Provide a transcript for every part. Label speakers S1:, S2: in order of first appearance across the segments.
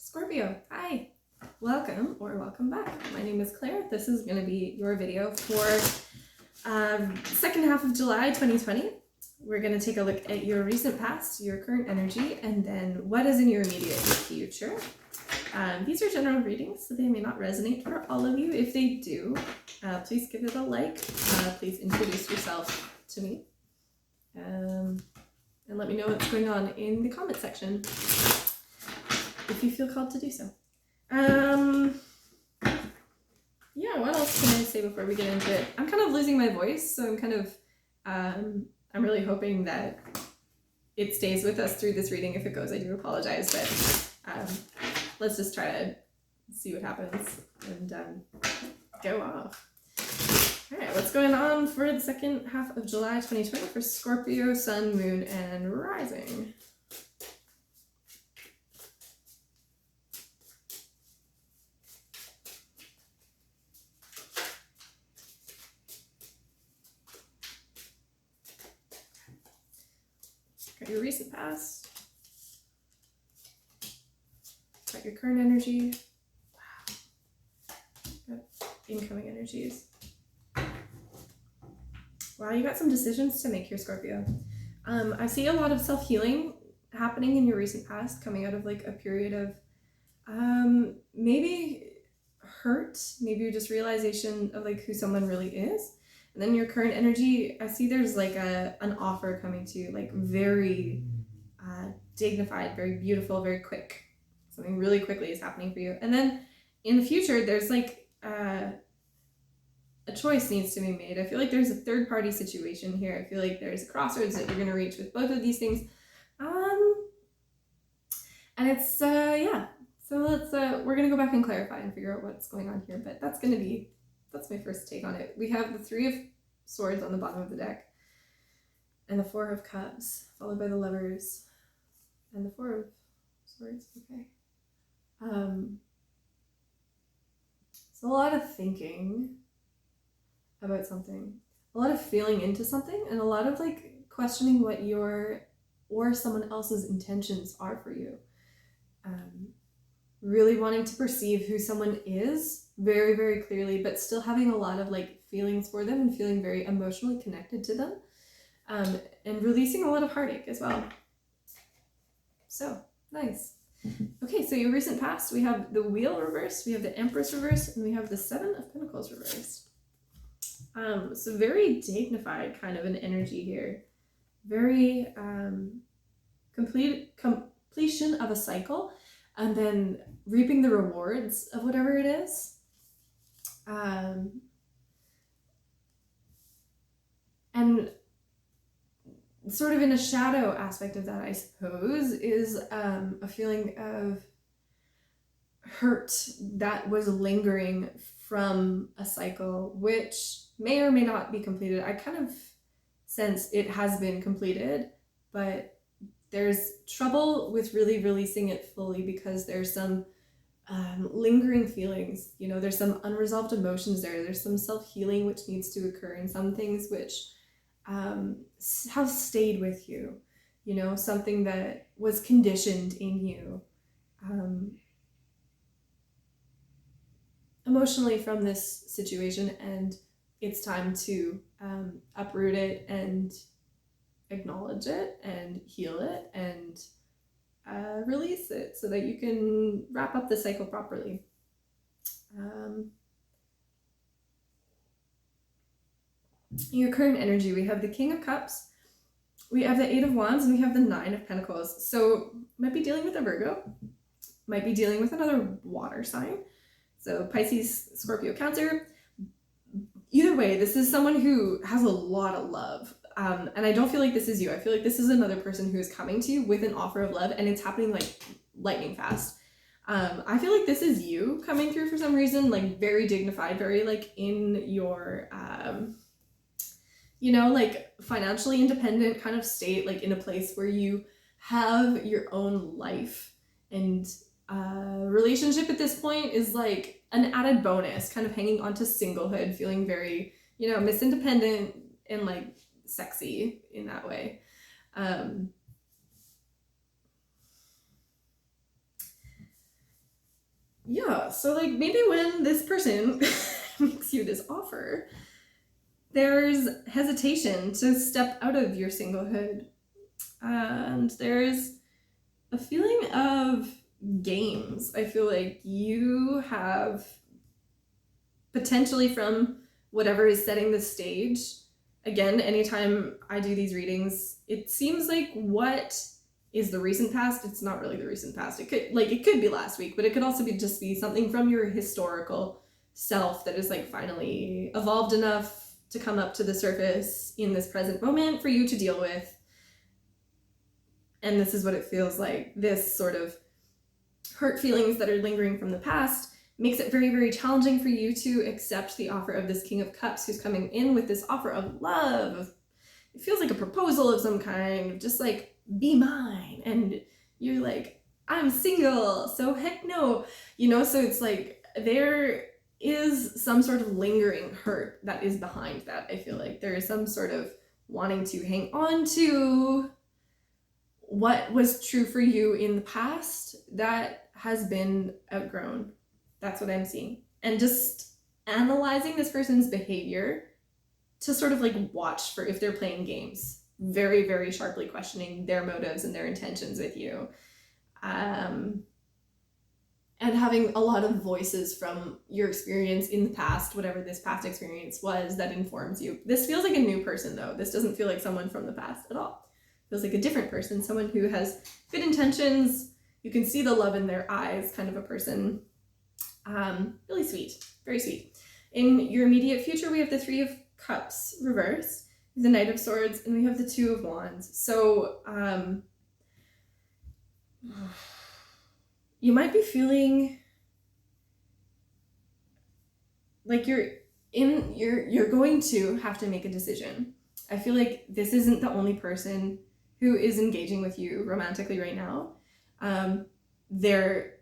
S1: Scorpio, hi! Welcome back. My name is Claire. This is going to be your video for second half of July 2020. We're going to take a look at your recent past, your current energy, and then what is in your immediate future. These are general readings, so they may not resonate for all of you. If they do, please give it a like. Please introduce yourself to me. And let me know what's going on in the comment section if you feel called to do so. Yeah, what else can I say before we get into it? I'm kind of losing my voice, so I'm really hoping that it stays with us through this reading. If it goes, I do apologize, but let's just try to see what happens and go off. All right, what's going on for the second half of July 2020 for Scorpio, Sun, Moon, and Rising? Got your recent past. Got your current energy. Wow. Got incoming energies. Wow, you got some decisions to make here, Scorpio. I see a lot of self-healing happening in your recent past, coming out of like a period of maybe hurt, maybe just realization of like who someone really is. And then your current energy, I see there's like an offer coming to you, like very dignified, very beautiful, very quick. Something really quickly is happening for you. And then in the future, there's like a choice needs to be made. I feel like there's a third party situation here. I feel like there's a crossroads that you're going to reach with both of these things. And it's, yeah. So let's, we're going to go back and clarify and figure out what's going on here. But that's my first take on it. We have the Three of Swords on the bottom of the deck. And the Four of Cups, followed by the Lovers. And the Four of Swords, okay. So a lot of thinking about something, a lot of feeling into something, and a lot of like questioning what your or someone else's intentions are for you. Really wanting to perceive who someone is very, very clearly, but still having a lot of like feelings for them and feeling very emotionally connected to them, and releasing a lot of heartache as well. So nice. Okay, so your recent past, we have the Wheel reversed, we have the Empress reversed, and we have the Seven of Pentacles reversed. So very dignified kind of an energy here. Very completion of a cycle, and then reaping the rewards of whatever it is. And sort of in a shadow aspect of that, I suppose, is a feeling of hurt that was lingering from a cycle, which may or may not be completed. I kind of sense it has been completed, but there's trouble with really releasing it fully because there's some lingering feelings, you know, there's some unresolved emotions there, there's some self-healing which needs to occur, and some things which have stayed with you, you know, something that was conditioned in you emotionally from this situation, and it's time to uproot it and acknowledge it and heal it and release it so that you can wrap up the cycle properly. Your current energy, we have the King of Cups, we have the Eight of Wands, and we have the Nine of Pentacles. So might be dealing with a Virgo, might be dealing with another water sign. So Pisces, Scorpio, Cancer. Either way, this is someone who has a lot of love. And I don't feel like this is you. I feel like this is another person who is coming to you with an offer of love, and it's happening like lightning fast. I feel like this is you coming through for some reason, like very dignified, very like in your, you know, like financially independent kind of state, like in a place where you have your own life, and relationship at this point is like an added bonus, kind of hanging on to singlehood, feeling very, you know, Miss Independent and like sexy in that way. Yeah, so like maybe when this person makes you this offer, there's hesitation to step out of your singlehood. And there's a feeling of games. I feel like you have potentially from whatever is setting the stage. Again, anytime I do these readings, it seems like what is the recent past, it's not really the recent past. It could be last week, but it could also be something from your historical self that is like finally evolved enough to come up to the surface in this present moment for you to deal with. And this is what it feels like. This sort of hurt feelings that are lingering from the past makes it very, very challenging for you to accept the offer of this King of Cups who's coming in with this offer of love. It feels like a proposal of some kind, just like, be mine. And you're like, I'm single, so heck no. So it's like there is some sort of lingering hurt that is behind that. I feel like there is some sort of wanting to hang on to what was true for you in the past that has been outgrown. That's what I'm seeing. And just analyzing this person's behavior to sort of like watch for if they're playing games, very, very sharply questioning their motives and their intentions with you. And having a lot of voices from your experience in the past, whatever this past experience was, that informs you. This feels like a new person though. This doesn't feel like someone from the past at all. It feels like a different person, someone who has good intentions. You can see the love in their eyes, kind of a person. Really sweet, very sweet. In your immediate future, we have the Three of Cups reversed, the Knight of Swords, and we have the Two of Wands. So you might be feeling like you're going to have to make a decision. I feel like this isn't the only person who is engaging with you romantically right now. There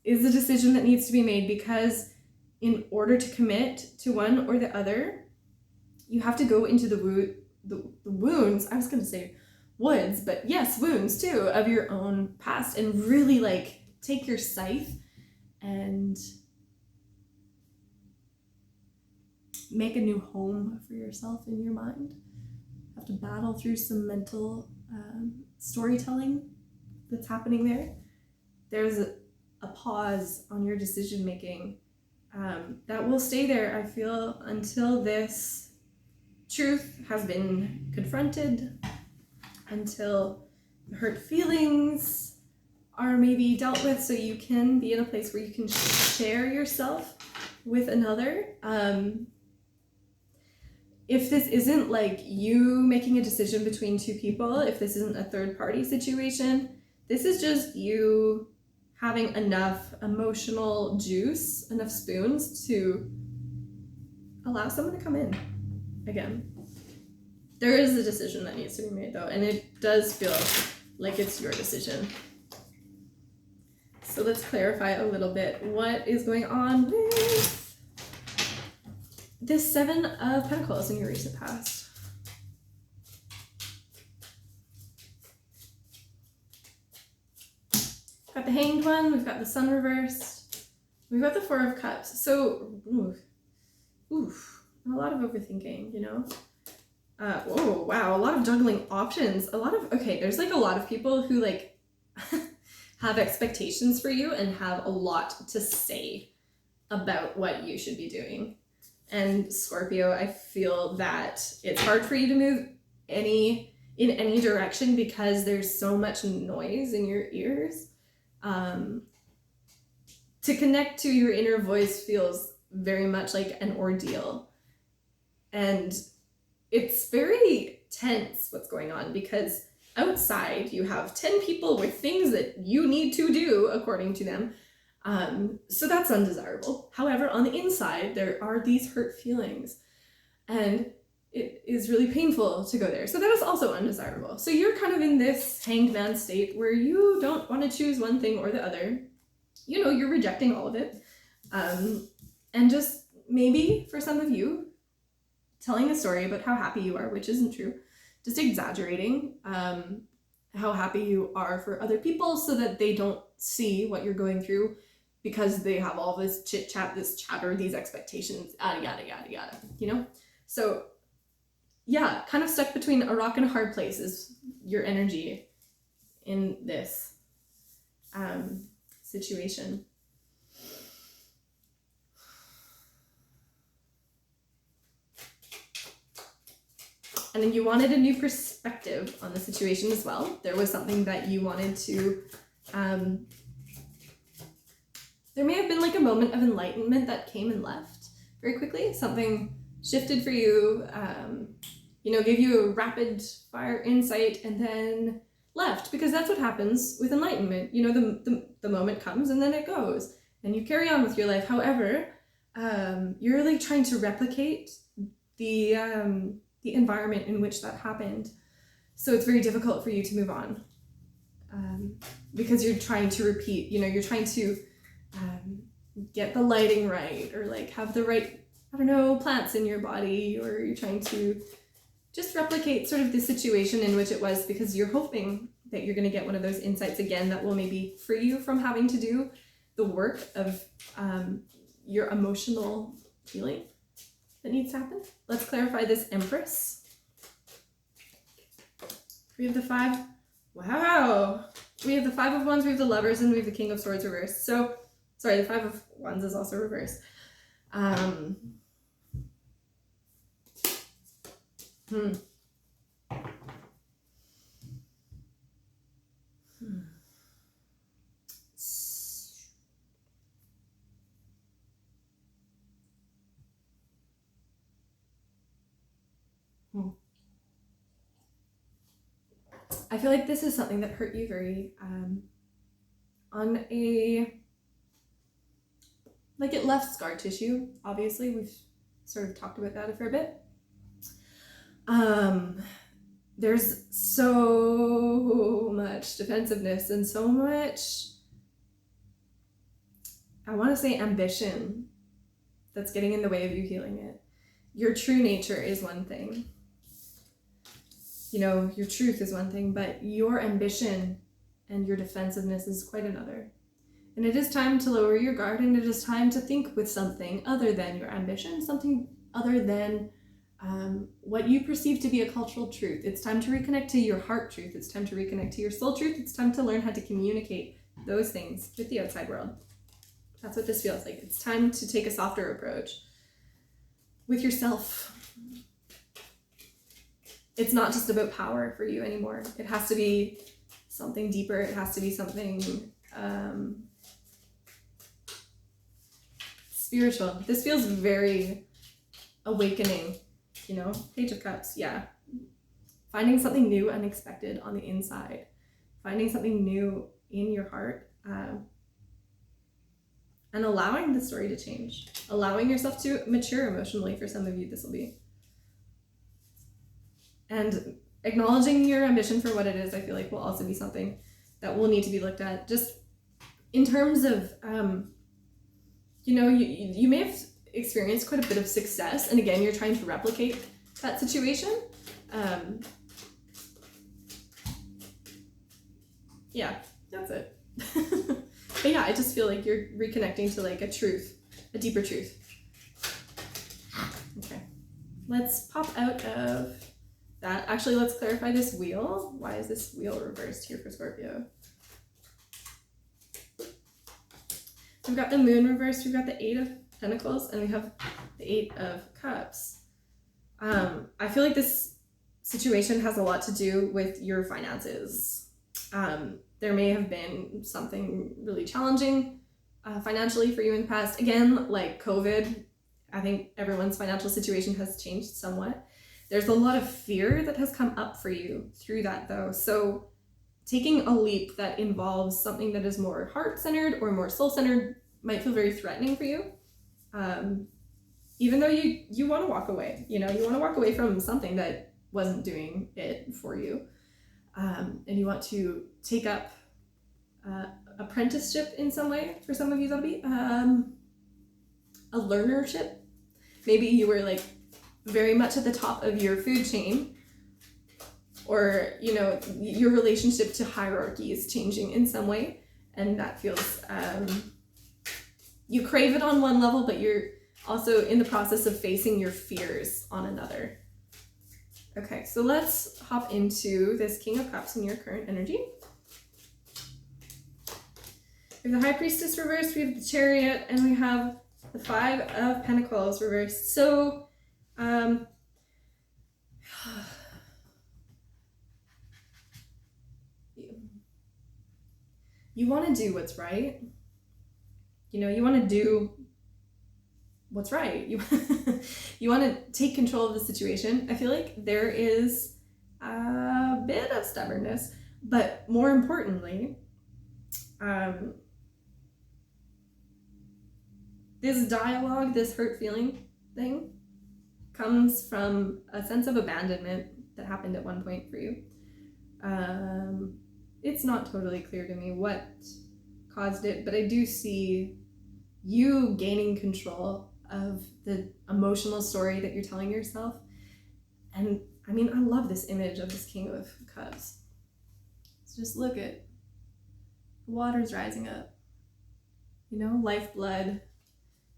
S1: is a decision that needs to be made, because in order to commit to one or the other, you have to go into the wounds, I was going to say woods, but yes, wounds too, of your own past, and really like take your scythe and make a new home for yourself in your mind. You have to battle through some mental storytelling that's happening there. There's a pause on your decision making that will stay there, I feel, until this truth has been confronted, until the hurt feelings are maybe dealt with, so you can be in a place where you can share yourself with another. If this isn't like you making a decision between two people, if this isn't a third party situation, this is just you having enough emotional juice, enough spoons to allow someone to come in again. There is a decision that needs to be made though, and it does feel like it's your decision. So let's clarify a little bit what is going on with this Seven of Pentacles in your recent past. Got the Hanged One, we've got the Sun reversed, we've got the Four of Cups. So, a lot of overthinking, oh, wow, a lot of juggling options. There's like a lot of people who like have expectations for you and have a lot to say about what you should be doing. And Scorpio, I feel that it's hard for you to move in any direction because there's so much noise in your ears. To connect to your inner voice feels very much like an ordeal. And it's very tense what's going on, because outside you have 10 people with things that you need to do according to them. So that's undesirable. However, on the inside, there are these hurt feelings, and it is really painful to go there. So that is also undesirable. So you're kind of in this hanged man state where you don't want to choose one thing or the other. You're rejecting all of it. And just maybe for some of you, telling a story about how happy you are, which isn't true, just exaggerating how happy you are for other people so that they don't see what you're going through, because they have all this chit chat, this chatter, these expectations, yada, yada, yada, yada, you know? So yeah, kind of stuck between a rock and a hard place is your energy in this situation. And then you wanted a new perspective on the situation as well. There was something that you wanted to, there may have been like a moment of enlightenment that came and left very quickly. Something shifted for you, you know, gave you a rapid fire insight and then left, because that's what happens with enlightenment. You know, the moment comes and then it goes and you carry on with your life. However, you're like trying to replicate the environment in which that happened. So it's very difficult for you to move on because you're trying to repeat, you know, you're trying to get the lighting right, or like have the right, I don't know, plants in your body, or you're trying to just replicate sort of the situation in which it was, because you're hoping that you're going to get one of those insights again that will maybe free you from having to do the work of your emotional healing that needs to happen. Let's clarify this Empress. We have the 5. Wow. We have the 5 of Wands, we have the Lovers, and we have the King of Swords reversed. So, sorry, the 5 of Wands is also reversed. I feel like this is something that hurt you very, on a, like it left scar tissue, obviously. We've sort of talked about that a fair bit. There's so much defensiveness and so much, I want to say, ambition that's getting in the way of you healing it. Your true nature is one thing. You know, your truth is one thing, but your ambition and your defensiveness is quite another. And it is time to lower your guard, and it is time to think with something other than your ambition, something other than what you perceive to be a cultural truth. It's time to reconnect to your heart truth. It's time to reconnect to your soul truth. It's time to learn how to communicate those things with the outside world. That's what this feels like. It's time to take a softer approach with yourself. It's not just about power for you anymore. It has to be something deeper. It has to be something spiritual. This feels very awakening, you know? Page of Cups, yeah. Finding something new, unexpected on the inside. Finding something new in your heart. And allowing the story to change. Allowing yourself to mature emotionally. For some of you, this will be. And acknowledging your ambition for what it is, I feel like, will also be something that will need to be looked at. Just in terms of, you know, you may have experienced quite a bit of success. And again, you're trying to replicate that situation. Yeah, that's it. But yeah, I just feel like you're reconnecting to like a truth, a deeper truth. Okay, let's pop out of that. Actually, let's clarify this wheel. Why is this wheel reversed here for Scorpio? We've got the Moon reversed, we've got the 8 of Pentacles, and we have the 8 of Cups. I feel like this situation has a lot to do with your finances. There may have been something really challenging financially for you in the past. Again, like COVID, I think everyone's financial situation has changed somewhat. There's a lot of fear that has come up for you through that though. So taking a leap that involves something that is more heart-centered or more soul-centered might feel very threatening for you. Even though you want to walk away, you know, you want to walk away from something that wasn't doing it for you. And you want to take up apprenticeship in some way. For some of you, that'll be a learnership. Maybe you were like very much at the top of your food chain, or, you know, your relationship to hierarchy is changing in some way, and that feels you crave it on one level, but you're also in the process of facing your fears on another. Okay, so let's hop into this King of Cups in your current energy. We have the High Priestess reversed, we have the Chariot, and we have the Five of Pentacles reversed. So, you want to do what's right. You know, you want to do what's right. You want to take control of the situation. I feel like there is a bit of stubbornness, but more importantly, this dialogue, this hurt feeling thing comes from a sense of abandonment that happened at one point for you. It's not totally clear to me what caused it, but I do see you gaining control of the emotional story that you're telling yourself. And I mean, I love this image of this King of Cups. So just look at the water's rising up, you know, lifeblood.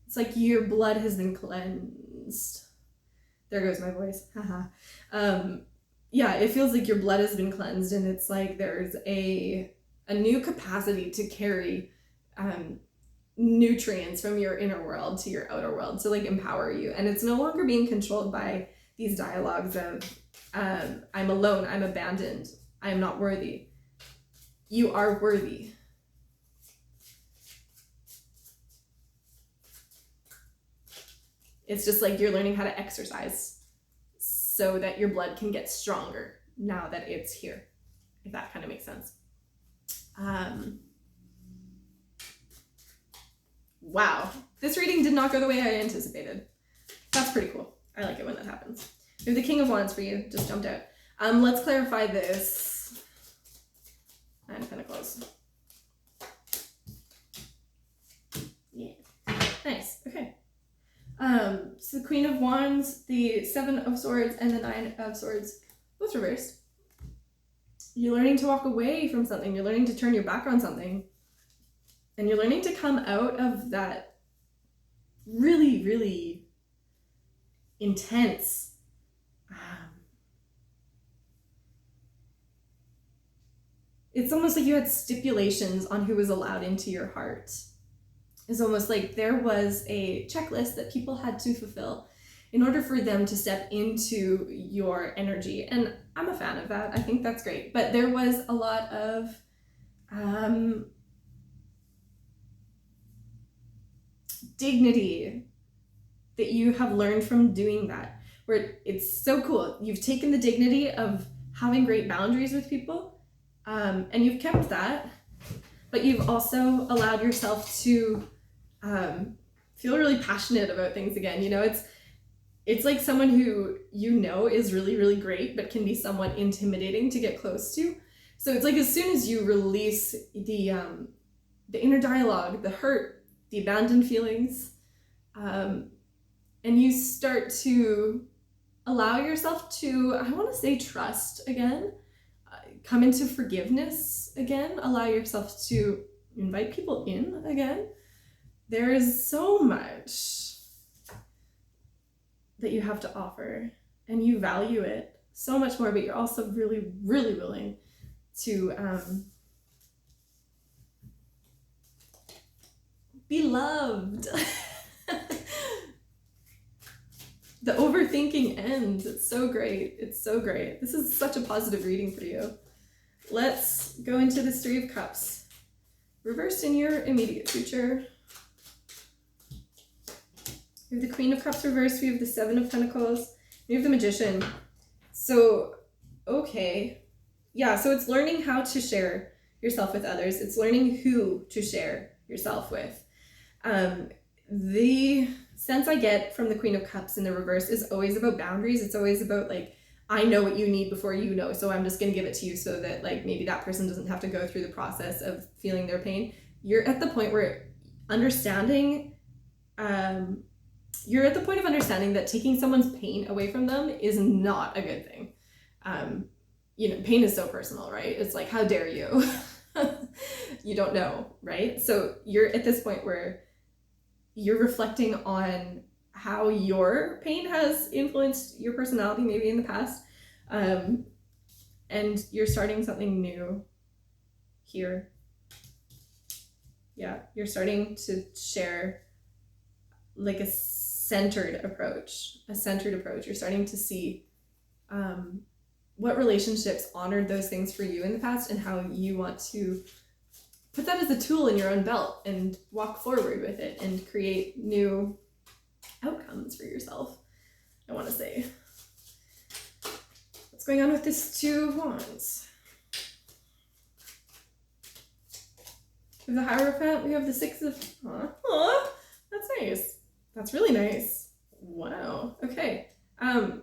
S1: It's like your blood has been cleansed. There goes my voice. Haha. Yeah, it feels like your blood has been cleansed, and it's like there's a new capacity to carry nutrients from your inner world to your outer world to like empower you. And it's no longer being controlled by these dialogues of I'm alone, I'm abandoned, I'm not worthy. You are worthy. It's just like you're learning how to exercise so that your blood can get stronger now that it's here, if that kind of makes sense. Wow, this reading did not go the way I anticipated. That's pretty cool. I like it when that happens. We have the King of Wands for you, just jumped out. Let's clarify this. Nine of Pentacles. Yeah, nice, okay. So the Queen of Wands, the Seven of Swords, and the Nine of Swords, both reversed. You're learning to walk away from something. You're learning to turn your back on something. And you're learning to come out of that really, really intense, it's almost like you had stipulations on who was allowed into your heart. It's almost like there was a checklist that people had to fulfill in order for them to step into your energy. And I'm a fan of that. I think that's great. But there was a lot of dignity that you have learned from doing that, where it's so cool. You've taken the dignity of having great boundaries with people, and you've kept that, but you've also allowed yourself to feel really passionate about things again. You know, it's like someone who you know is really, really great, but can be somewhat intimidating to get close to. So it's like as soon as you release the inner dialogue, the hurt, the abandoned feelings, and you start to allow yourself to, I want to say, trust again, come into forgiveness again, allow yourself to invite people in again. There is so much that you have to offer, and you value it so much more, but you're also really, really willing to be loved. The overthinking ends. It's so great. It's so great. This is such a positive reading for you. Let's go into this Three of Cups. Reversed in your immediate future. We have the Queen of Cups reversed. We have the Seven of Pentacles. We have the Magician. So, okay. Yeah, so it's learning how to share yourself with others. It's learning who to share yourself with. The sense I get from the Queen of Cups in the reverse is always about boundaries. It's always about like, I know what you need before you know, so I'm just going to give it to you so that like maybe that person doesn't have to go through the process of feeling their pain. You're at the point where understanding, you're at the point of understanding that taking someone's pain away from them is not a good thing. You know, pain is so personal, right? It's like, how dare you? You don't know, right? So you're at this point where you're reflecting on how your pain has influenced your personality maybe in the past, and you're starting something new here. Yeah, you're starting to share like a centered approach. You're starting to see what relationships honored those things for you in the past, and how you want to put that as a tool in your own belt and walk forward with it and create new outcomes for yourself, I want to say. What's going on with this Two of Wands? We have the Hierophant, we have the Six of... that's nice. That's really nice. Wow. Okay.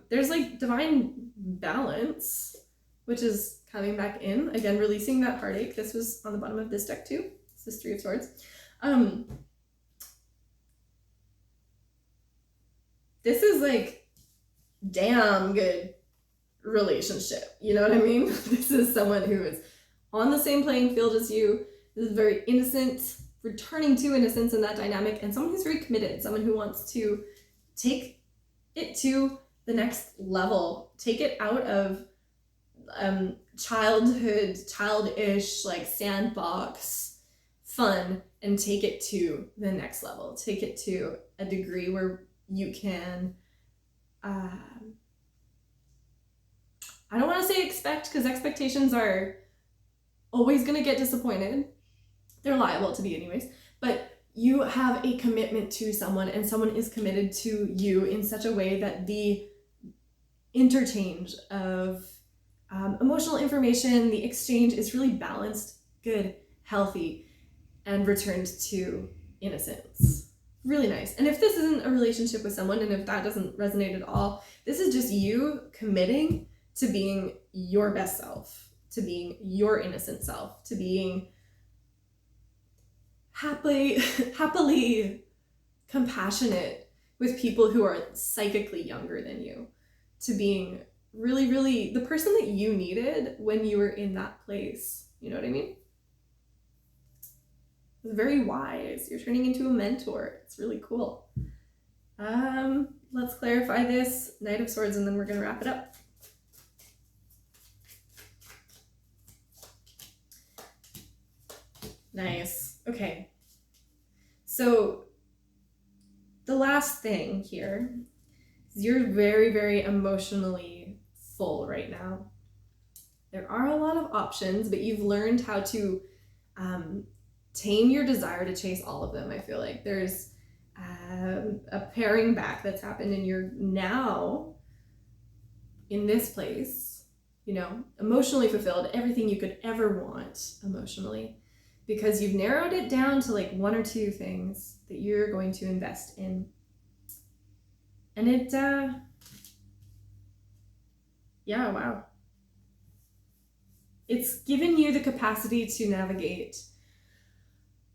S1: There's like divine balance, which is coming back in. Again, releasing that heartache. This was on the bottom of this deck too. This is Three of Swords. This is like damn good relationship. You know what I mean? This is someone who is on the same playing field as you. This is very innocent, returning to innocence in that dynamic, and someone who's very committed, someone who wants to take it to the next level, take it out of childhood, childish, like sandbox fun, and take it to the next level, take it to a degree where you can, I don't want to say expect, because expectations are always going to get disappointed. They're liable to be anyways, but you have a commitment to someone, and someone is committed to you in such a way that the interchange of emotional information, the exchange is really balanced, good, healthy, and returned to innocence. Really nice. And if this isn't a relationship with someone, and if that doesn't resonate at all, this is just you committing to being your best self, to being your innocent self, to being happily compassionate with people who are psychically younger than you, to being really, really the person that you needed when you were in that place. You know what I mean? It's very wise. You're turning into a mentor. It's really cool. Let's clarify this Knight of Swords, and then we're going to wrap it up. Nice. Okay. So the last thing here is you're very, very emotionally full right now. There are a lot of options, but you've learned how to tame your desire to chase all of them. I feel like there's a paring back that's happened, and you're now in this place, you know, emotionally fulfilled, everything you could ever want emotionally, because you've narrowed it down to like one or two things that you're going to invest in. And it, yeah, wow. It's given you the capacity to navigate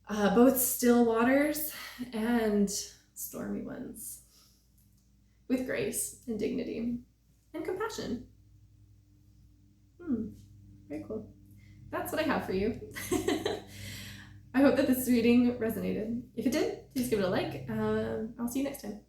S1: both still waters and stormy ones with grace and dignity and compassion. Very cool. That's what I have for you. I hope that this reading resonated. If it did, please give it a like. I'll see you next time.